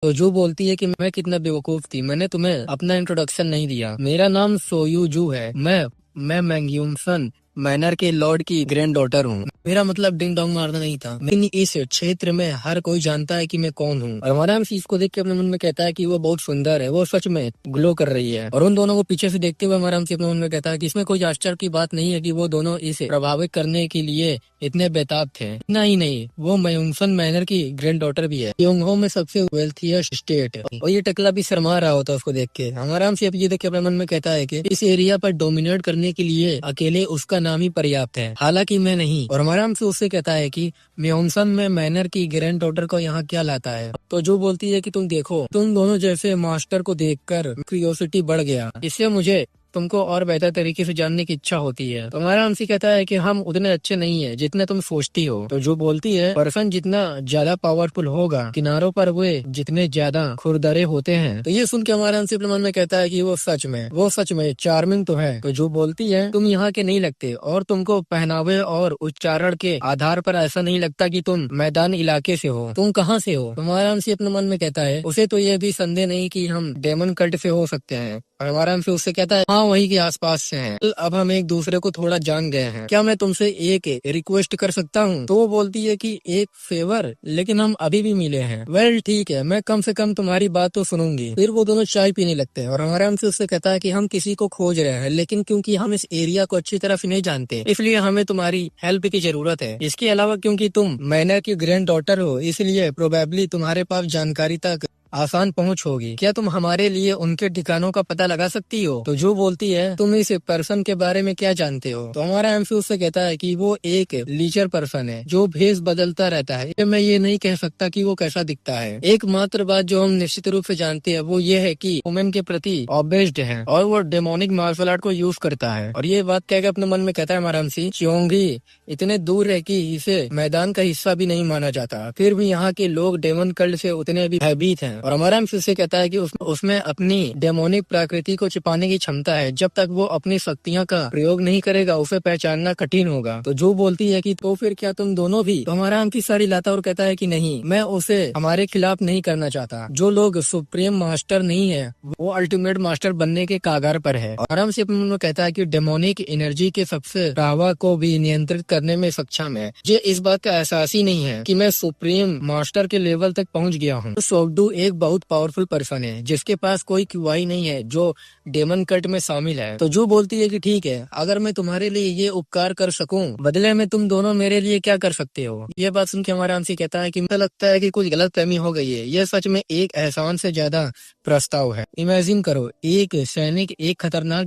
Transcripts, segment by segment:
तो जो बोलती है कि मैं कितना बेवकूफ थी, मैंने तुम्हें अपना इंट्रोडक्शन नहीं दिया। मेरा नाम सोयू जू है। मैं मैंग्यूमसन मैनर के लॉर्ड की ग्रैंड डॉटर हूँ। मेरा मतलब डिंग डोंग मारना नहीं था, लेकिन इस क्षेत्र में हर कोई जानता है कि मैं कौन हूँ। और हमारा इस को देख के अपने मन में कहता है कि वो बहुत सुंदर है, वो सच में ग्लो कर रही है। और उन दोनों को पीछे से देखते हुए हमारा अपने मन में कहता है कि इसमें कोई आश्चर्य की बात नहीं है कि वो दोनों इसे प्रभावित करने के लिए इतने बेताब थे। इतना ही नहीं, वो मयूंगसन मैनर की ग्रैंड डॉटर भी है, योंगहो में सबसे वेल्थिएस्ट स्टेट है। और ये टकला भी शर्मा रहा होता है उसको देख के। हमारा से ये देख के अपने मन में कहता है कि इस एरिया पर डोमिनेट करने के लिए अकेले उसका नाम ही पर्याप्त है, हालांकि मैं नहीं। और हमारा से उससे कहता है कि म्योंगसन में मैनर की ग्रैंड डॉटर को यहाँ क्या लाता है। तो जो बोलती है कि तुम देखो, तुम दोनों जैसे मास्टर को देखकर क्यूरियोसिटी बढ़ गया, इससे मुझे तुमको और बेहतर तरीके से जानने की इच्छा होती है। तो हमारा हमसे कहता है कि हम उतने अच्छे नहीं है जितने तुम सोचती हो। तो जो बोलती है, पर्सन जितना ज्यादा पावरफुल होगा, किनारों पर वे जितने ज्यादा खुरदरे होते हैं। तो ये सुन के हमारा हमसे अपने मन में कहता है कि वो सच में चार्मिंग तो है। तो जो बोलती है, तुम यहाँ के नहीं लगते, और तुमको पहनावे और उच्चारण के आधार पर ऐसा नहीं लगता कि तुम मैदान इलाके से हो। तुम कहाँ से हो? हमारा हमसे अपने मन में कहता है, उसे तो ये भी संदेह नहीं कि हम डेमन कल्ट से हो सकते हैं। और हमारा हमसे उससे कहता है, हाँ वही के आसपास से हैं। तो अब हम एक दूसरे को थोड़ा जान गए हैं, क्या मैं तुमसे एक रिक्वेस्ट कर सकता हूँ? तो वो बोलती है कि एक फेवर, लेकिन हम अभी भी मिले हैं। वेल ठीक है, मैं कम से कम तुम्हारी बात तो सुनूंगी। फिर वो दोनों चाय पीने लगते हैं। और हमारा हमसे उससे कहता है कि हम किसी को खोज रहे हैं, लेकिन क्योंकि हम इस एरिया को अच्छी तरह से नहीं जानते, इसलिए हमें तुम्हारी हेल्प की जरूरत है। इसके अलावा क्योंकि तुम मैनर की ग्रैंड डॉटर हो, इसलिए प्रोबेबली तुम्हारे पास जानकारी तक आसान पहुंच होगी। क्या तुम हमारे लिए उनके ठिकानों का पता लगा सकती हो? तो जो बोलती है, तुम इस पर्सन के बारे में क्या जानते हो? तो हमारा एमसी उससे कहता है कि वो एक लीचर पर्सन है जो भेष बदलता रहता है। मैं ये नहीं कह सकता कि वो कैसा दिखता है। एकमात्र बात जो हम निश्चित रूप से जानते हैं वो ये है कि वुमेन के प्रति ऑब्सेस्ड है और वो डेमोनिक मार्शल आर्ट को यूज करता है। और ये बात कह के अपने मन में कहता है हमारा एमसी, चियोंगी इतने दूर है कि इसे मैदान का हिस्सा भी नहीं माना जाता, फिर भी यहाँ के लोग डेमन कल्ट से उतने भी भयभीत हैं। और हमारा उससे कहता है कि उसमें अपनी डेमोनिक प्रकृति को छिपाने की क्षमता है। जब तक वो अपनी शक्तियाँ का प्रयोग नहीं करेगा, उसे पहचानना कठिन होगा। तो जो बोलती है कि तो फिर क्या तुम दोनों भी? तो हमारा की सारी लाता और कहता है कि नहीं, मैं उसे हमारे खिलाफ नहीं करना चाहता। जो लोग सुप्रीम मास्टर नहीं है, वो अल्टीमेट मास्टर बनने के कागार पर है। और आराम से अपने कहता है कि डेमोनिक एनर्जी के सबसे प्रभाव को भी नियंत्रित करने में सक्षम है। मुझे इस बात का एहसास ही नहीं है कि मैं सुप्रीम मास्टर के लेवल तक पहुंच गया हूँ। तो सोगडू एक बहुत पावरफुल पर्सन है जिसके पास कोई क्यूआई नहीं है जो डेमन कल्ट में शामिल है। तो जो बोलती है कि ठीक है, अगर मैं तुम्हारे लिए ये उपकार कर सकूं, बदले में तुम दोनों मेरे लिए क्या कर सकते हो? ये बात सुन के हमारा आंसी कहता है कि मुझे लगता है कि कुछ गलत फहमी हो गई है। यह सच में एक एहसान से ज्यादा प्रस्ताव है। इमेजिन करो, एक सैनिक एक खतरनाक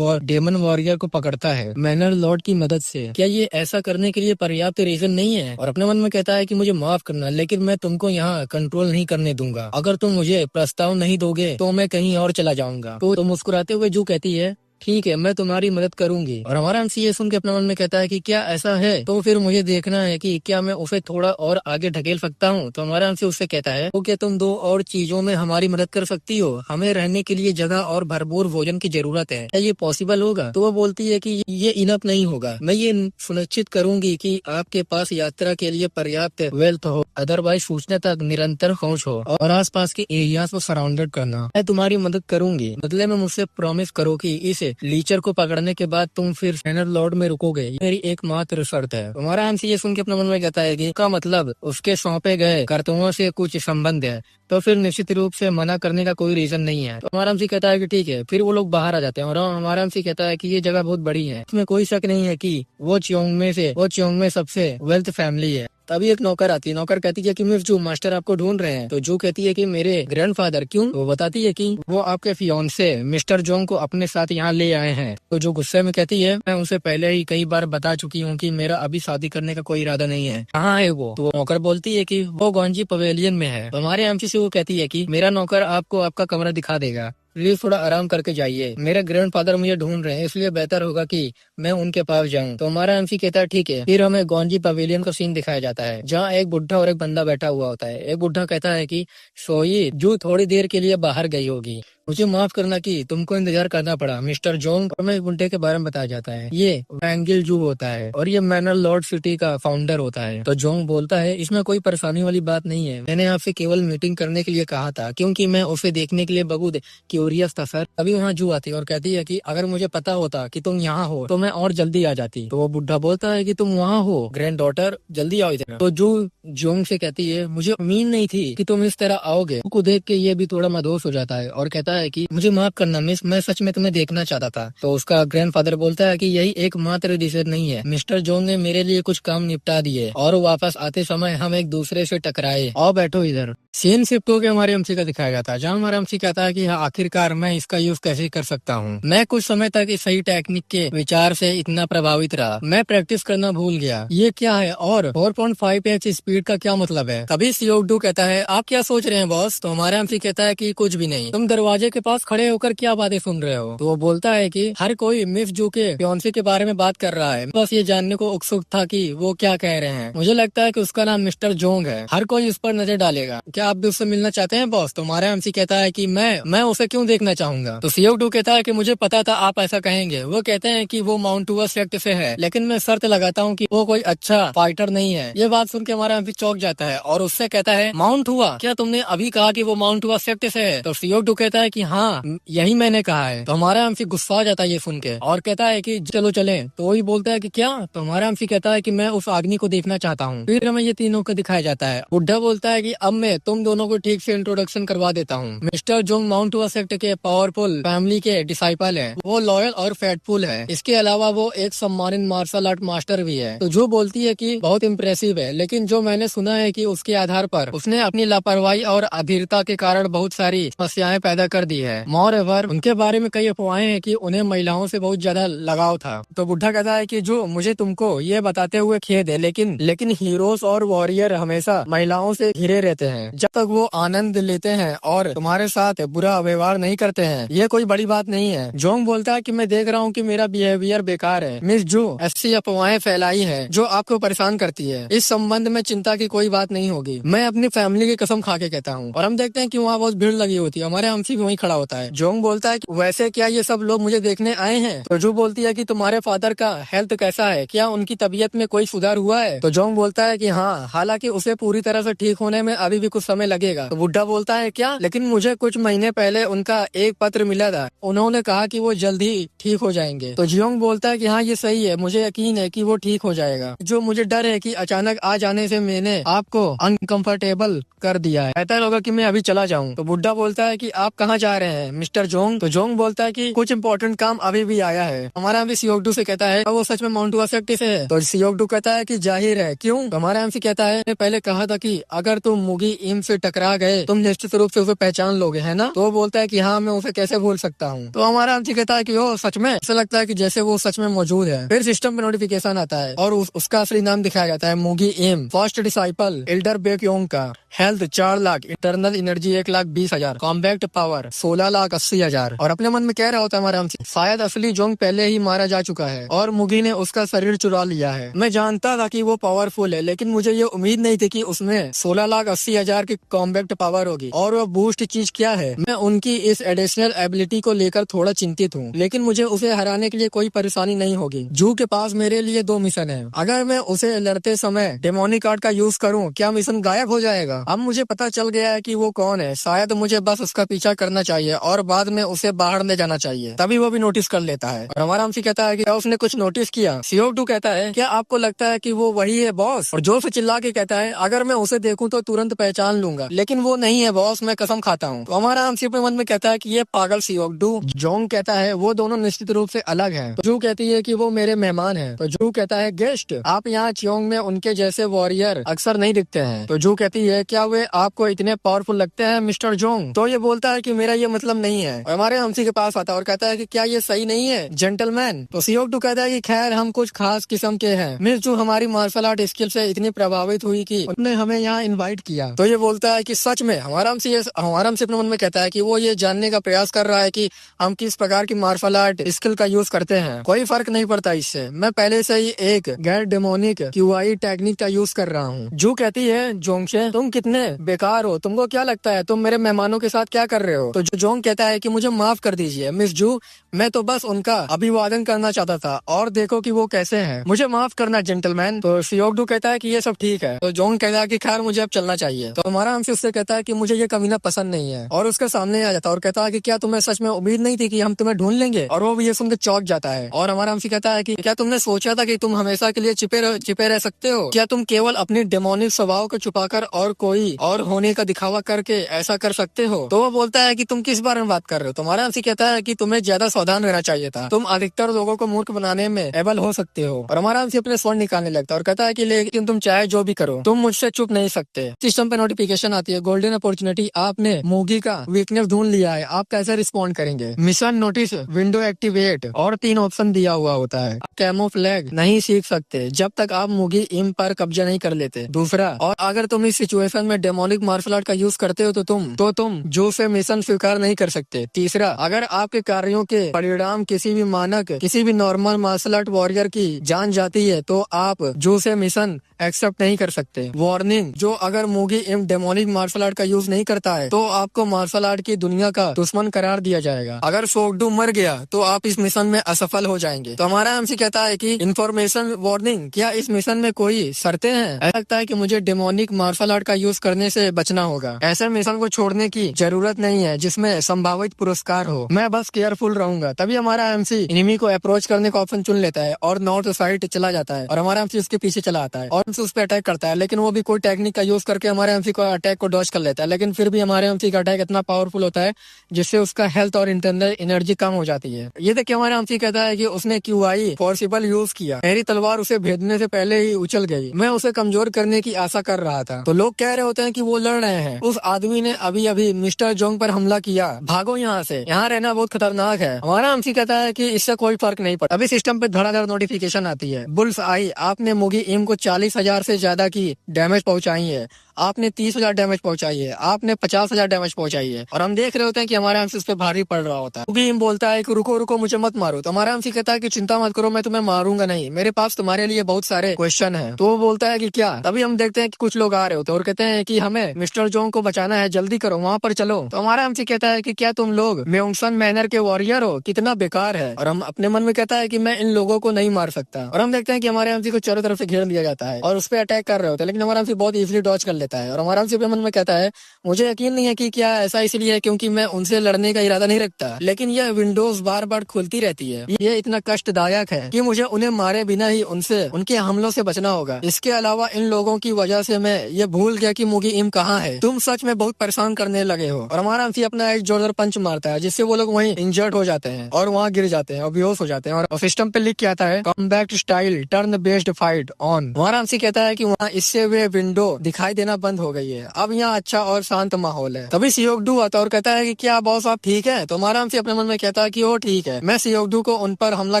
डेमन वॉरियर को पकड़ता है मैनर लॉर्ड की मदद से। क्या ये ऐसा करने के लिए पर्याप्त रीजन नहीं है? और अपने मन में कहता है कि मुझे माफ करना, लेकिन मैं तुमको यहाँ कंट्रोल नहीं करने दूंगा। अगर तुम मुझे प्रस्ताव नहीं दोगे तो मैं कहीं और चला जाऊंगा। तो मुस्कुराते हुए जू कहती है, ठीक है, मैं तुम्हारी मदद करूंगी। और हमारा एमसी ये सुन के अपने मन में कहता है कि क्या ऐसा है? तो फिर मुझे देखना है कि क्या मैं उसे थोड़ा और आगे ढकेल सकता हूँ। तो हमारा एमसी उससे कहता है, तो क्या तुम दो और चीजों में हमारी मदद कर सकती हो? हमें रहने के लिए जगह और भरपूर भोजन की जरूरत है। क्या ये पॉसिबल होगा? तो वो बोलती है कि ये इनफ नहीं होगा। मैं ये सुनिश्चित करूंगी कि आपके पास यात्रा के लिए पर्याप्त वेल्थ हो, अदरवाइज सूचना तक निरंतर पहुँच हो, और आसपास के एरियाज को सराउंडेड करना। मैं तुम्हारी मदद करूंगी, बदले में मुझसे प्रॉमिस करो कि इस लीचर को पकड़ने के बाद तुम फिर फैनर लॉर्ड में रुकोगे। मेरी एकमात्र शर्त है। तुम्हारा एमसी ये सुन के अपने मन में कहता है कि का मतलब उसके सौंपे गए कर्तव्यों से कुछ संबंध है, तो फिर निश्चित रूप से मना करने का कोई रीजन नहीं है। तो हमारा एमसी कहता है कि ठीक है। फिर वो लोग बाहर आ जाते हैं और हमारा एमसी कहता है कि ये जगह बहुत बड़ी है, इसमें कोई शक नहीं है कि वो चियोंग में सबसे वेल्थ फैमिली है। तभी एक नौकर आती है। नौकर कहती है कि मिस जू, मास्टर आपको ढूंढ रहे हैं। तो जू कहती है कि मेरे ग्रैंडफादर। क्यों? वो बताती है कि वो आपके फियांसे मिस्टर जोंग को अपने साथ यहाँ ले आए हैं। तो जो गुस्से में कहती है, मैं उसे पहले ही कई बार बता चुकी हूँ कि मेरा अभी शादी करने का कोई इरादा नहीं है। कहाँ है वो? तो नौकर बोलती है कि वो गौंजी पवेलियन में है। तो हमारे एमसी से वो कहती है कि मेरा नौकर आपको आपका कमरा दिखा देगा, प्लीज थोड़ा आराम करके जाइए। मेरे ग्रैंडफादर मुझे ढूंढ रहे हैं, इसलिए बेहतर होगा कि मैं उनके पास जाऊं। तो हमारा एमसी कहता है ठीक है। फिर हमें गौंजी पवेलियन का सीन दिखाया जाता है जहाँ एक बुढ़ा और एक बंदा बैठा हुआ होता है। एक बुढ़ा कहता है कि सोई जू थोड़ी देर के लिए बाहर गई होगी, मुझे माफ करना कि तुमको इंतजार करना पड़ा मिस्टर जोंग। हमें गुंडे के बारे में बताया जाता है, ये वैंगिल जू होता है और ये मैनर लॉर्ड सिटी का फाउंडर होता है। तो जोंग बोलता है इसमें कोई परेशानी वाली बात नहीं है, मैंने आपसे केवल मीटिंग करने के लिए कहा था क्योंकि मैं उसे देखने के लिए बहुत क्यूरियस था सर। तभी वहाँ जू आती है और कहती है कि अगर मुझे पता होता कि तुम यहाँ हो तो मैं और जल्दी आ जाती। तो वो बुढ़ा बोलता है कि तुम वहाँ हो ग्रैंड डॉटर, जल्दी आओ इधर। तो जू जोंग से कहती है मुझे उम्मीद नहीं थी कि तुम इस तरह आओगे। को देख के ये भी थोड़ा मदहोश हो जाता है और कहता है कि मुझे माफ करना मिस, मैं सच में तुम्हें देखना चाहता था। तो उसका ग्रैंडफादर बोलता है कि यही एकमात्र रीजन नहीं है, मिस्टर जोंग ने मेरे लिए कुछ काम निपटा दिए और वापस आते समय हम एक दूसरे से टकराए। आओ बैठो इधर। सीन शिफ्ट होकर हमारे एमसी का दिखाया जाता है, जहाँ हमारा एमसी कहता है कि हाँ आखिरकार मैं इसका यूज कैसे कर सकता हूँ। मैं कुछ समय तक इस सही टेक्निक के विचार से इतना प्रभावित रहा, मैं प्रैक्टिस करना भूल गया। ये क्या है और 4.5x स्पीड का क्या मतलब है? तभी सीओ2 कहता है आप क्या सोच रहे हैं बॉस? तो हमारा एमसी कहता है कि कुछ भी नहीं, तुम दरवाजे के पास खड़े होकर क्या बातें सुन रहे हो? तो वो बोलता है कि हर कोई मिस जू के फियांसे के बारे में बात कर रहा है, बस ये जानने को उत्सुक था कि वो क्या कह रहे हैं। मुझे लगता है कि उसका नाम मिस्टर जोंग है, हर कोई उस पर नजर डालेगा। क्या आप भी उससे मिलना चाहते हैं बॉस? तो हमारा एमसी कहता है कि मैं उसे क्यों देखना चाहूंगा? तो सीओ2 कहता है कि मुझे पता था आप ऐसा कहेंगे। वो कहते हैं कि वो माउंट हुआ सेक्ट से है, लेकिन मैं शर्त लगाता हूँ कि वो कोई अच्छा फाइटर नहीं है। ये बात सुन के हमारा एमसी चौंक जाता है और उससे कहता है माउंट हुआ? क्या तुमने अभी कहा कि वो माउंट हुआ सेक्ट से है? तो सीओ2 कहता है कि हाँ यही मैंने कहा है। तो हमारा एमसी गुस्सा आ जाता है ये सुन के और कहता है कि चलो चले। तो वही बोलता है कि क्या? तो हमारा एमसी कहता है कि मैं उस आदमी को देखना चाहता हूँ। फिर हमें ये तीनों को दिखाया जाता है। बुढ़ा बोलता है कि अब मैं तुम दोनों को ठीक से इंट्रोडक्शन करवा देता हूँ। मिस्टर जोंग माउंट हुआ सेक्ट के पावरफुल फैमिली के डिसाइपल है, वो लॉयल और फेटफुल है। इसके अलावा वो एक सम्मानित मार्शल आर्ट मास्टर भी है। तो जो बोलती है कि बहुत इम्प्रेसिव है, लेकिन जो मैंने सुना है कि उसके आधार पर उसने अपनी लापरवाही और अधीरता के कारण बहुत सारी समस्याएं पैदा कर दी है। मोreover उनके बारे में कई अफवाहें हैं कि उन्हें महिलाओं से बहुत ज्यादा लगाव था। तो बुढ़ा कहता है कि जो मुझे तुमको ये बताते हुए खेद है, लेकिन हीरोज और वॉरियर हमेशा महिलाओं से घिरे रहते हैं जब तक वो आनंद लेते हैं और तुम्हारे साथ बुरा व्यवहार नहीं करते हैं। ये कोई बड़ी बात नहीं है। जोंग बोलता है कि मैं देख रहा हूँ कि मेरा बिहेवियर बेकार है। मिस जू ऐसी अफवाहें फैलाई है जो आपको परेशान करती है। इस संबंध में चिंता की कोई बात नहीं होगी, मैं अपनी फैमिली की कसम खा के कहता हूँ। और हम देखते हैं कि वहाँ बहुत भीड़ लगी होती है, हमारे एमसी भी वहीं खड़ा होता है। जोंग बोलता है कि वैसे क्या ये सब लोग मुझे देखने आए हैं? तो जू बोलती है कि तुम्हारे फादर का हेल्थ कैसा है, क्या उनकी तबीयत में कोई सुधार हुआ है? तो जोंग बोलता है कि हाँ, हालांकि उसे पूरी तरह से ठीक होने में अभी भी कुछ समय लगेगा। तो बुढ़ा बोलता है क्या? लेकिन मुझे कुछ महीने पहले उनका एक पत्र मिला था, उन्होंने कहा कि वो जल्द ही ठीक हो जाएंगे। तो जियोंग बोलता है कि हाँ ये सही है, मुझे यकीन है कि वो ठीक हो जाएगा। जो मुझे डर है कि अचानक आ जाने से मैंने आपको अनकंफर्टेबल कर दिया है, बेहतर होगा कि मैं अभी चला जाऊं। तो बुढ़ा बोलता है कि आप कहाँ जा रहे हैं मिस्टर जोंग? तो जोंग बोलता है कि कुछ इम्पोर्टेंट काम अभी भी आया है। हमारा एमसी सीओ2 से कहता है वो सच में माउंट हुआ सेक्ट से है? तो सीओ2 कहता है कि जाहिर है, क्यों? तो हमारा एमसी कहता है मैंने पहले कहा था कि अगर तुम मुगी इम से टकरा गए तुम निश्चित रूप से उसे पहचान लोगे, है ना? तो वो बोलता है कि हाँ मैं उसे कैसे भूल सकता हूँ। तो हमारा एमसी कहता है कि ओ सच में? ऐसा लगता है कि जैसे वो सच में मौजूद है। फिर सिस्टम पे नोटिफिकेशन आता है और उसका असली नाम दिखाया जाता है मुगी इम, फर्स्ट डिसाइपल एल्डर बेक्योंग का। Health 4 lakh, internal energy 1,20,000, combat power 16,80,000। और अपने मन में कह रहा होता है हमारा एमसी शायद असली जोंग पहले ही मारा जा चुका है और मुगी ने उसका शरीर चुरा लिया है। मैं जानता था कि वो पावरफुल है, लेकिन मुझे ये उम्मीद नहीं थी कि उसमें 16,80,000 की कॉम्बैक्ट पावर होगी। और वो बूस्ट चीज क्या है? मैं उनकी इस एडिशनल एबिलिटी को लेकर थोड़ा चिंतित हूँ, लेकिन मुझे उसे हराने के लिए कोई परेशानी नहीं होगी। जू के पास मेरे लिए 2 मिशन है, अगर मैं उसे लड़ते समय डेमोनिक आर्ट का यूज करूँ क्या मिशन गायब हो जाएगा? अब मुझे पता चल गया है कि वो कौन है, शायद मुझे बस उसका पीछा करना चाहिए और बाद में उसे बाहर ले जाना चाहिए, तभी वो भी नोटिस कर लेता है। और हमारा एमसी कहता है कि क्या उसने कुछ नोटिस किया? सीओ2 कहता है क्या आपको लगता है कि वो वही है बॉस? और जो से चिल्ला के कहता है अगर मैं उसे देखूं तो तुरंत पहचान लूंगा, लेकिन वो नहीं है बॉस, मैं कसम खाता हूँ। तो हमारा एमसी अपने मन में कहता है कि ये पागल सीओ2। जोंग कहता है वो दोनों निश्चित रूप से अलग हैं। तो जू कहती है कि वो मेरे मेहमान हैं। तो जू कहता है गेस्ट, आप यहाँ चियोंग में उनके जैसे वॉरियर अक्सर नहीं दिखते हैं। तो जू कहती है क्या वे आपको इतने पावरफुल लगते हैं मिस्टर जोंग? तो ये बोलता है कि मेरा ये मतलब नहीं है। और हमारे एमसी के पास आता है और कहता है कि क्या ये सही नहीं है जेंटलमैन? तो सीओ2 कहता है कि खैर हम कुछ खास किस्म के हैं। मिस जू हमारी मार्शल आर्ट स्किल से इतनी प्रभावित हुई कि उन्होंने हमें यहाँ इनवाइट किया। तो ये बोलता है कि सच में? हमारा एमसी अपने मन में कहता है कि वो ये जानने का प्रयास कर रहा है कि हम किस प्रकार की मार्शल आर्ट स्किल का यूज करते हैं। कोई फर्क नहीं पड़ता इससे, मैं पहले से ही एक गैर डेमोनिक क्यूआई टेक्निक का यूज कर रहा हूँ। जू कहती है जोंग से तुम कितने बेकार हो, तुमको क्या लगता है तुम मेरे मेहमानों के साथ क्या कर रहे हो? तो जोंग कहता है कि मुझे माफ कर दीजिए मिस जू, मैं तो बस उनका अभिवादन करना चाहता था और देखो कि वो कैसे हैं, मुझे माफ करना जेंटलमैन। तो सियोक-डू कहता है कि ये सब ठीक है। तो जोंग कहता है कि खैर मुझे अब चलना चाहिए। तो हमारा हमसे उससे कहता है कि मुझे ये कमीना पसंद नहीं है और उसके सामने आ जाता है और कहता है कि क्या तुम्हें सच में उम्मीद नहीं थी कि हम तुम्हें ढूंढ लेंगे। और वो भी ये सुनकर चौंक जाता है और हमारा हमसे कहता है कि क्या तुमने सोचा था कि तुम हमेशा के लिए छिपे रह सकते हो? क्या तुम केवल अपनी डेमोनिक स्वभाव को छुपाकर और कोई और होने का दिखावा करके ऐसा कर सकते हो? तो वो बोलता है कि तुम किस बारे में बात कर रहे हो? तुम्हारा हमसे कहता है कि तुम्हें ज्यादा सावधान रहना चाहिए था, तुम अधिकतर लोगों को मूर्ख बनाने में एबल हो सकते हो। और हमारा हमसे अपने स्वर्ण निकालने लगता है और कहता है कि लेकिन तुम चाहे जो भी करो तुम मुझसे चुप नहीं सकते। सिस्टम पे नोटिफिकेशन आती है, गोल्डन अपॉर्चुनिटी, आपने मूगी का वीकनेस ढूंढ लिया है, आप कैसे रिस्पॉन्ड करेंगे? मिशन नोटिस विंडो एक्टिवेट और 3 ऑप्शन दिया हुआ होता है। कैमोफ्लैग नहीं सीख सकते जब तक आप मूगी इम पर कब्जा नहीं कर लेते। दूसरा, और अगर तुम इस सिचुएशन में डेमोनिक मार्शल आर्ट का यूज करते हो तो तुम जो से मिशन स्वीकार नहीं कर सकते। तीसरा, अगर आपके कार्यों के परिणाम किसी भी नॉर्मल मार्शल आर्ट वॉरियर की जान जाती है तो आप जो से मिशन एक्सेप्ट नहीं कर सकते। वार्निंग, जो अगर मूगी इम डेमोनिक मार्शल आर्ट का यूज नहीं करता है तो आपको मार्शल आर्ट की दुनिया का दुश्मन करार दिया जाएगा। अगर सोगडू मर गया तो आप इस मिशन में असफल हो जाएंगे। तो हमारा हमसे कहता है कि इन्फॉर्मेशन वार्निंग, क्या इस मिशन में कोई शर्तें हैं? ऐसा लगता है कि मुझे डेमोनिक मार्शल आर्ट का यूज करने से बचना होगा। ऐसे मिशन को छोड़ने की जरूरत नहीं है जिसमें संभावित पुरस्कार हो, मैं बस केयरफुल रहूंगा। तभी हमारा एमसी एनिमी को अप्रोच करने का ऑप्शन चुन लेता है और नॉर्थ साइड चला जाता है और हमारा एमसी उसके पीछे चला आता है और उस पर अटैक करता है, लेकिन वो भी कोई टेक्निक का यूज करके हमारे एमसी को अटैक को डॉज कर लेता है। लेकिन फिर भी हमारे एमसी का अटैक इतना पावरफुल होता है जिससे उसका हेल्थ और इंटरनल एनर्जी कम हो जाती है। ये देखिए हमारा एमसी कहता है कि उसने क्यूआई फॉर्सिबल यूज किया, मेरी तलवार उसे भेदने से पहले ही उछल गई, मैं उसे कमजोर करने की आशा कर रहा था। तो लोग कह रहे होते हैं कि वो लड़ रहे हैं, उस आदमी ने अभी अभी मिस्टर जोंग पर हमला किया, भागो यहाँ से, यहाँ रहना बहुत खतरनाक है। हमारा एमसी कहता है कि इससे कोई फर्क नहीं पड़ता। अभी सिस्टम पे धड़ाधड़ नोटिफिकेशन आती है, बुल्स आई, आपने मुगी इम को 40,000 से ज्यादा की डैमेज पहुंचाई है, आपने 30,000 डैमेज पहुंचाई है, आपने 50,000 डैमेज पहुंचाई है। और हम देख रहे होते हैं कि हमारा एमसी उस पे भारी पड़ रहा होता है। मुगी इम बोलता है कि रुको रुको, मुझे मत मारो। तो हमारा एमसी कहता है कि चिंता मत करो, मैं तुम्हें मारूंगा नहीं, मेरे पास तुम्हारे लिए बहुत सारे क्वेश्चन है। तो वो बोलता है कि क्या? तभी हम देखते हैं कि कुछ लोग आ रहे होते हैं और कहते हैं कि हमें मिस्टर जोंग को बचाना है, जल्दी करो, वहाँ पर चलो। तो हमारा एमसी कहता है कि क्या तुम लोग म्योंगसन मैनर के वॉरियर हो? कितना बेकार है। और हम अपने मन में कहता है कि मैं इन लोगों को नहीं मार सकता। और हम देखते हैं कि हमारे एमसी को चारों तरफ से घेर लिया जाता है और उस पर अटैक कर रहे होते हैं, लेकिन हमारा एमसी बहुत इजीली डॉज कर लेता है। और हमारा एमसी अपने मन में कहता है मुझे यकीन नहीं है कि क्या ऐसा इसलिए है क्योंकि मैं उनसे लड़ने का इरादा नहीं रखता, लेकिन यह विंडोज बार बार खुलती रहती है, ये इतना कष्टदायक है कि मुझे उन्हें मारे बिना ही उनके हमलों से बचना होगा। इसके अलावा इन लोगों की वजह से मैं ये भूल गया कि मुगी इम कहाँ है, तुम सच में बहुत परेशान करने लगे हो। और हमारा एमसी अपना एक जोरदार पंच मारता है जिससे वो लोग वहीं इंजर्ड हो जाते हैं और वहाँ गिर जाते हैं और बेहोश हो जाते हैं। और सिस्टम पे लिख के आता है combat style turn based fight on. हमारा एमसी कहता है कि वहाँ इससे वे विंडो दिखाई देना बंद हो गई है, अब यहाँ अच्छा और शांत माहौल है। तभी सियोक-डू आता है और कहता है कि क्या बॉस आप ठीक है? तो हमारा एमसी अपने मन में कहता है कि वो ठीक है, मैं सियोक-डू को उन पर हमला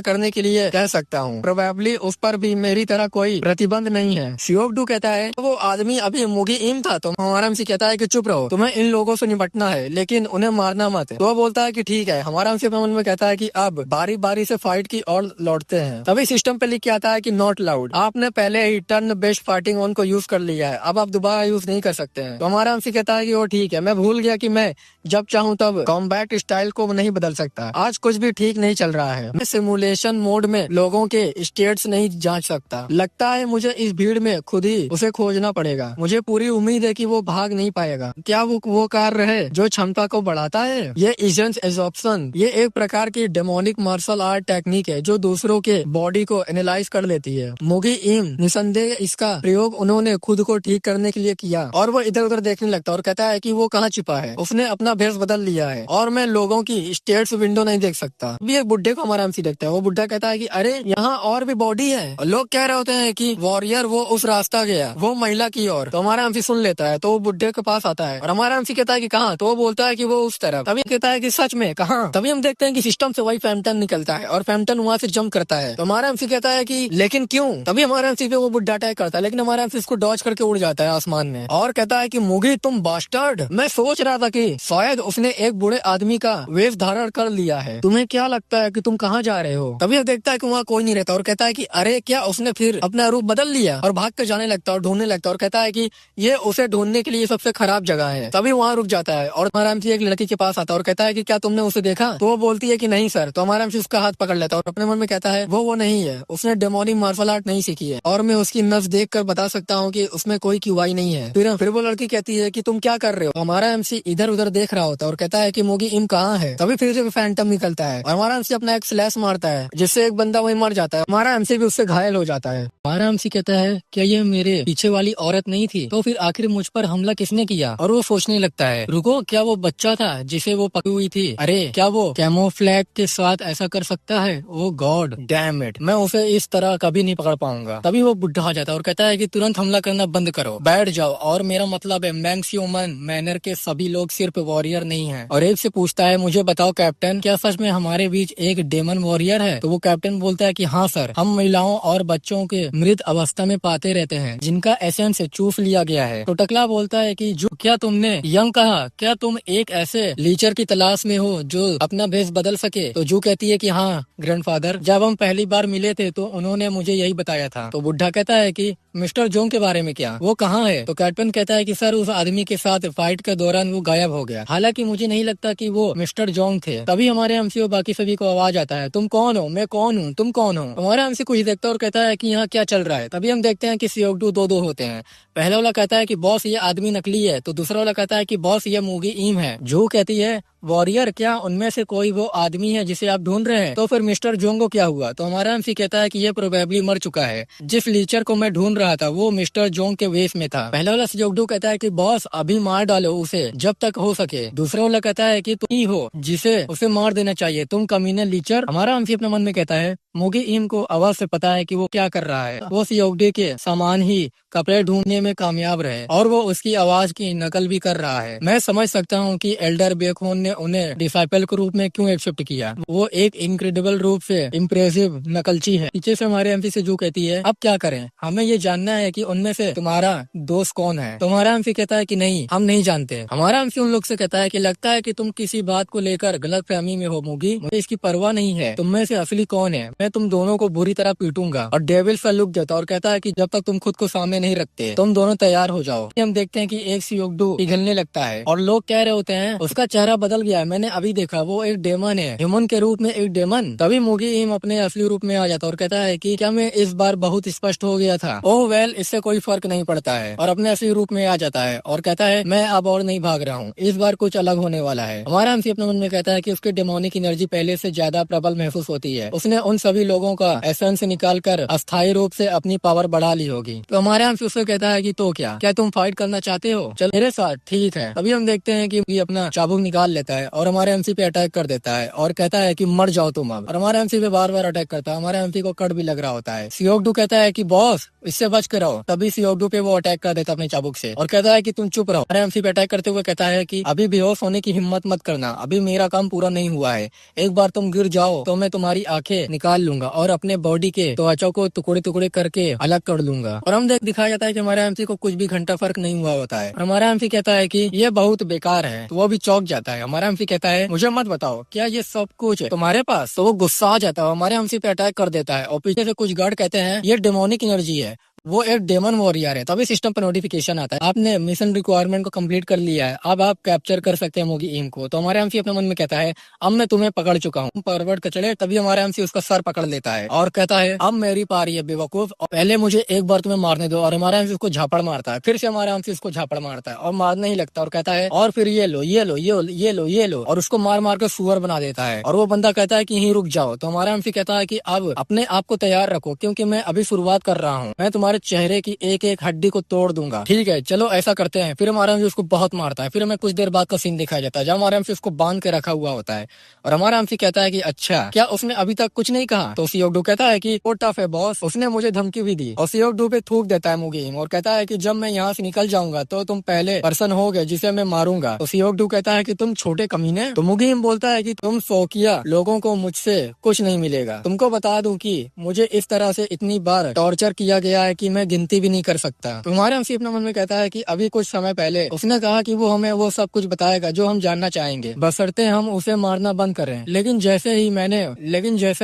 करने के लिए कह सकता हूँ, प्रोबेबली उस पर भी मेरी तरह कोई प्रतिबंध नहीं है। सियोक-डू कहता है तो वो आदमी अभी मुगी इम था। तो हमारा एमसी कहता है कि चुप रहो, तुम्हें इन लोगों से निपटना है लेकिन उन्हें मारना मत। तो वो बोलता है कि ठीक है। हमारा एमसी अपने मन में कहता है कि अब बारी बारी से फाइट की और लौटते हैं। तभी सिस्टम पे लिख के आता है कि नॉट लाउड, आपने पहले ही टर्न बेस्ट फाइटिंग ऑन को यूज कर लिया है, अब आप दोबारा यूज नहीं कर सकते हैं। तो हमारा एमसी कहता है कि वो ठीक है, मैं भूल गया कि मैं जब चाहूँ तब कॉम्बैट स्टाइल को नहीं बदल सकता, आज कुछ भी ठीक नहीं चल रहा है, मैं सिमुलेशन मोड में लोगों के स्टेट्स नहीं जांच सकता, लगता है मुझे इस भीड़ में खुद ही उसे खोजना पड़ेगा, मुझे पूरी उम्मीद है कि वो भाग नहीं पाएगा। क्या वो कार्य है जो क्षमता को बढ़ाता है? ये एजेंट एब्जॉर्प्शन, ये एक प्रकार की डेमोनिक मार्शल आर्ट टेक्निक है जो दूसरों के बॉडी को एनालाइज कर लेती है। मुगी इम निसंदेह इसका प्रयोग उन्होंने खुद को ठीक करने के लिए किया और वो इधर उधर देखने लगता है और कहता है कि वो कहाँ छिपा है, उसने अपना भेष बदल लिया है और मैं लोगों की स्टेट्स विंडो नहीं देख सकता। अभी एक बुड्ढे को हमारा एमसी देखता है, वो बुड्ढा कहता है कि अरे यहाँ और भी बॉडी है, और लोग कह रहे होते हैं कि वॉरियर वो उस रास्ता गया, वो महिला की ओर। तो हमारा एमसी सुन लेता है, तो वो बुड्ढे के पास आता है और हमारा एमसी कहता है कि कहाँ? तो वो बोलता है कि वो उस तरफ। तभी कहता है कि सच में कहाँ? तभी हम देखते हैं कि सिस्टम से वही फैम्पटन निकलता है और फैम्पटन वहाँ से जंप करता है। तो हमारा एमसी कहता है कि लेकिन क्यों? तभी हमारा एमसी पे वो बुड्ढा अटैक करता है, लेकिन हमारा एमसी इसको डॉज करके उड़ जाता है आसमान सामान में और कहता है कि मुगी तुम बास्टर्ड, मैं सोच रहा था कि शायद उसने एक बूढ़े आदमी का वेश धारण कर लिया है, तुम्हें क्या लगता है कि तुम कहाँ जा रहे हो? तभी देखता है कि वहाँ कोई नहीं रहता और कहता है कि अरे क्या उसने फिर अपना रूप बदल लिया, और भाग कर जाने लगता है और ढूंढने लगता है और कहता है कि ये उसे ढूंढने के लिए सबसे खराब जगह है। तभी वहाँ रुक जाता है और हमारा एमसी एक लड़की के पास आता है और कहता है कि क्या तुमने उसे देखा? तो वो बोलती है कि नहीं सर। तो हमारा एमसी उसका हाथ पकड़ लेता है और अपने मन में कहता है वो नहीं है, उसने डेमोनिक मार्शल आर्ट नहीं सीखी है और मैं उसकी नस देख कर बता सकता हूँ कि उसमें कोई क्यूआई नहीं है। फिर वो लड़की कहती है कि तुम क्या कर रहे हो? हमारा एमसी इधर उधर देख रहा होता है और कहता है कि मोगी इम कहाँ है? तभी फिर से फैंटम निकलता है और हमारा एमसी अपना एक स्लैश मारता है जिससे एक बंदा वही मर जाता है। हमारा एमसी भी उससे घायल हो जाता है। हमारा एमसी कहता है क्या ये मेरे पीछे वाली औरत नहीं थी? तो फिर आखिर मुझ पर हमला किसने किया? और वो सोचने लगता है रुको, क्या वो बच्चा था जिसे वो पकड़ी हुई थी? अरे क्या वो कैमोफ्लैग के साथ ऐसा कर सकता है? ओ गॉड डैम इट, मैं उसे इस तरह कभी नहीं पकड़ पाऊंगा। तभी वो बुढ़ा आ जाता है और कहता है कि तुरंत हमला करना बंद करो, बैठ जाओ, और मेरा मतलब है मैक्सिमम मैनर के सभी लोग सिर्फ वॉरियर नहीं है। और एक से पूछता है मुझे बताओ कैप्टन, क्या सच में हमारे बीच एक डेमन वॉरियर है? तो वो कैप्टन बोलता है कि हाँ सर, हम महिलाओं और बच्चों के मृत अवस्था में पाते रहते हैं जिनका एसेंस चूस लिया गया है। तो टकला बोलता है कि जो क्या तुमने यंग कहा, क्या तुम एक ऐसे लीचर की तलाश में हो जो अपना भेष बदल सके? तो जू कहती है कि हाँ ग्रैंडफादर, जब हम पहली बार मिले थे तो उन्होंने मुझे यही बताया था। तो बुढ़ा कहता है कि मिस्टर जोंग के बारे में क्या, वो कहाँ है? तो कैप्टन कहता है कि सर उस आदमी के साथ फाइट के दौरान वो गायब हो गया, हालांकि मुझे नहीं लगता कि वो मिस्टर जोंग थे। तभी हमारे एमसी बाकी सभी को आवाज आता है तुम कौन हो? मैं कौन हूँ? तुम कौन हो? हमारा एमसी कुछ देखता है और कहता है कि यहाँ क्या चल रहा है। तभी हम देखते हैं कि सियोगडू दो होते हैं। पहले वाला कहता है कि बॉस ये आदमी नकली है, तो दूसरा वाला कहता है कि बॉस ये मूगी ईम है। जो कहती है वॉरियर, क्या उनमें से कोई वो आदमी है जिसे आप ढूंढ रहे हैं? तो फिर मिस्टर जोंग को क्या हुआ? तो हमारा एमसी कहता है कि ये प्रोबेबली मर चुका है, जिस लीचर को मैं ढूंढ रहा था वो मिस्टर जोंग के वेश में था। पहला वाला सियोगडू कहता है कि बॉस अभी मार डालो उसे जब तक हो सके। दूसरा वाला कहता है कि तुम ही हो जिसे उसे मार देना चाहिए, तुम कमीने लीचर। हमारा एमसी अपने मन में कहता है मुगी ईम को आवाज से पता है कि वो क्या कर रहा है, वो सियोगडू के सामान ही कपड़े ढूंढने में कामयाब रहे और वो उसकी आवाज की नकल भी कर रहा है। मैं समझ सकता हूँ कि एल्डर बेखोन ने उन्हें डिसाइपल के रूप में क्यों एक्सेप्ट किया, वो एक इनक्रेडिबल रूप से इम्प्रेसिव नकलची है। पीछे से हमारे एमसी से जो कहती है अब क्या करें, हमें ये जानना है कि उनमें से तुम्हारा दोस्त कौन है। तो हमारा एमसी कहता है कि नहीं, हम नहीं जानते। हमारा एमसी उन लोग से कहता है कि लगता है कि तुम किसी बात को लेकर गलत फहमी में हो मुगी, मुझे इसकी परवाह नहीं है तुम में से असली कौन है, मैं तुम दोनों को बुरी तरह पीटूंगा। और डेविल सा लुक देता और कहता है कि जब तक तुम खुद को सामने नहीं रखते तुम दोनों तैयार हो जाओ। हम देखते हैं कि एक सियोगडू पिघलने लगता है और लोग कह रहे होते हैं उसका चेहरा बदल गया है, मैंने अभी देखा वो एक डेमन है, ह्यूमन के रूप में एक डेमन। तभी मुगी ईम अपने असली रूप में आ जाता और कहता है कि क्या मैं इस बार बहुत स्पष्ट हो गया था? ओह वेल, इससे कोई फर्क नहीं पड़ता है, और अपने असली रूप में आ जाता है और कहता है मैं अब और नहीं भाग रहा हूँ, इस बार कुछ अलग होने वाला है। हमारा एमसी अपने मन में कहता है कि उसके डेमोनिक एनर्जी पहले से ज्यादा प्रबल महसूस होती है, उसने उन सभी लोगों का एसेंस निकाल कर अस्थायी रूप से अपनी पावर बढ़ा ली होगी। तो हमारे एमसी उससे कहता है कि तो क्या तुम फाइट करना चाहते हो? चल मेरे साथ, ठीक है। तभी हम देखते हैं कि अपना चाबुक निकाल लेता है और हमारे एमसी पे अटैक कर देता है और कहता है कि मर जाओ तुम अब, और हमारे एमसी पे बार बार अटैक करता है। हमारे एमसी को कट भी लग रहा होता है। सियोगडू कहता है कि बॉस इससे बच कर रहो। तभी सियोगडू पे वो अटैक कर देता है अपने चाबुक से और कहता है कि तुम चुप रहो। हमारे एमसी पे अटैक करते हुए कहता है कि अभी बेहोश होने की हिम्मत मत करना, अभी मेरा काम पूरा नहीं हुआ है, एक बार तुम गिर जाओ तो मैं तुम्हारी आंखें निकाल लूंगा और अपने बॉडी के त्वचा को टुकड़े टुकड़े करके अलग कर लूंगा। और हम दिखाया जाता है कि हमारे एमसी को कुछ भी घंटा फर्क नहीं हुआ होता है। हमारा एमसी कहता है कि ये बहुत बेकार है, तो वो भी चौंक जाता है। हमारा एमसी कहता है मुझे मत बताओ क्या ये सब कुछ है तुम्हारे पास? तो वो गुस्सा आ जाता है, हमारे एमसी पे अटैक कर देता है और पीछे से कुछ गार्ड कहते हैं ये डेमोनिक एनर्जी है, वो एक डेमन वॉरियर है। तभी सिस्टम पर नोटिफिकेशन आता है आपने मिशन रिक्वायरमेंट को कंप्लीट कर लिया है, अब आप कैप्चर कर सकते हैं मुगी ईम को। तो हमारे एमसी अपने मन में कहता है अब मैं तुम्हें पकड़ चुका हूँ फॉरवर्ड कर चले। तभी हमारा एमसी उसका सर पकड़ लेता है और कहता है अब मेरी पारी है बेवकूफ, और पहले मुझे एक बार तुम्हें मारने दो। और हमारा एमसी उसको झापड़ मारता है, फिर से हमारा एमसी उसको झापड़ मारता है और मारने ही लगता है और कहता है और फिर ये लो ये लो ये लो ये लो ये लो, और उसको मार मार कर सुअर बना देता है। और वो बंदा कहता है कि यहीं रुक जाओ। तो हमारा एमसी कहता है कि अब अपने आप को तैयार रखो क्योंकि मैं अभी शुरुआत कर रहा हूँ, मैं तुम्हारे चेहरे की एक एक हड्डी को तोड़ दूंगा। ठीक है चलो ऐसा करते हैं। फिर हमारा एमसी उसको बहुत मारता है। फिर हमें कुछ देर बाद का सीन दिखाया जाता है जब हमारा एमसी उसको बांध के रखा हुआ होता है और हमारा एमसी कहता है कि अच्छा क्या उसने अभी तक कुछ नहीं कहा? तो सियोगडू कहता है कि वो टफ है बॉस, उसने मुझे धमकी भी दी। और सियोगडू पे थूक देता है मुगी ईम और कहता है कि जब मैं यहाँ से निकल जाऊंगा तो तुम पहले पर्सन होगे जिसे मैं मारूंगा। तो सियोगडू कहता है कि तुम छोटे कमीने। तो मुगी ईम बोलता है कि तुम शौकिया लोगों को मुझसे कुछ नहीं मिलेगा, तुमको बता दूं कि मुझे इस तरह से इतनी बार टॉर्चर किया गया है कि मैं गिनती भी नहीं कर सकता। तुम्हारे हमसी अपने मन में कहता है कि अभी कुछ समय पहले उसने कहा कि वो हमें वो सब कुछ बताएगा जो हम जानना चाहेंगे, बशर्ते हम उसे मारना बंद करें। लेकिन जैसे ही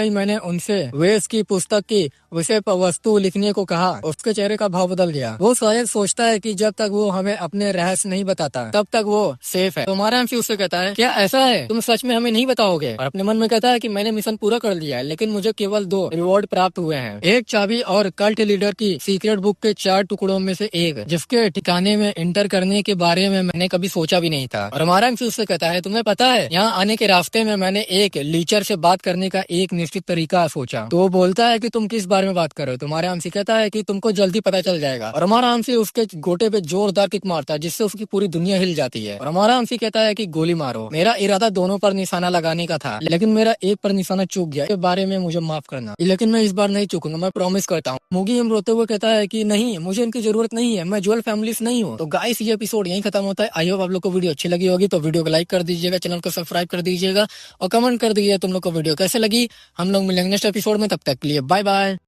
मैंने उनसे वेस की पुस्तक की विषय पर वस्तु लिखने को कहा, उसके चेहरे का भाव बदल गया। वो शायद सोचता है कि जब तक वो हमें अपने रहस्य नहीं बताता तब तक वो सेफ है। तुम्हारा हमसी उससे कहता है, क्या ऐसा है? तुम सच में हमें नहीं बताओगे? और अपने मन में कहता है कि मैंने मिशन पूरा कर लिया है, लेकिन मुझे केवल 2 रिवॉर्ड प्राप्त हुए हैं, एक चाबी और कल्ट लीडर की सीक्रेट बुक के 4 टुकड़ों में से एक, जिसके ठिकाने में एंटर करने के बारे में मैंने कभी सोचा भी नहीं था। और हमारा हमसी उससे कहता है, तुम्हें पता है यहाँ आने के रास्ते में मैंने एक लीचर से बात करने का एक निश्चित तरीका सोचा। तो वो बोलता है कि तुम किस बारे में बात कर रहे हो? तुम्हारा हमसी कहता है कि तुमको जल्दी पता चल जाएगा। और हमारा हमसी उसके गोटे पे जोरदार किक मारता है, जिससे उसकी पूरी दुनिया हिल जाती है। और हमारा हमसी कहता है कि गोली मारो। मेरा इरादा दोनों पर निशाना लगाने का था, लेकिन मेरा एक पर निशाना चूक गया। इस बारे में मुझे माफ करना, लेकिन मैं इस बार नहीं चूकूंगा, मैं प्रॉमिस करता हूँ। मुगी हम रोते हुए कहता है कि नहीं, मुझे इनकी जरूरत नहीं है, मैं ज्वेल फैमिली से नहीं हूँ। तो गाइस ये एपिसोड यहीं खत्म होता है। आई होप आप लोग को वीडियो अच्छी लगी होगी, तो वीडियो को लाइक कर दीजिएगा, चैनल को सब्सक्राइब कर दीजिएगा और कमेंट कर दीजिए तुम लोग को वीडियो कैसे लगी। हम लोग मिलेंगे नेक्स्ट एपिसोड में, तब तक के लिए बाय बाय।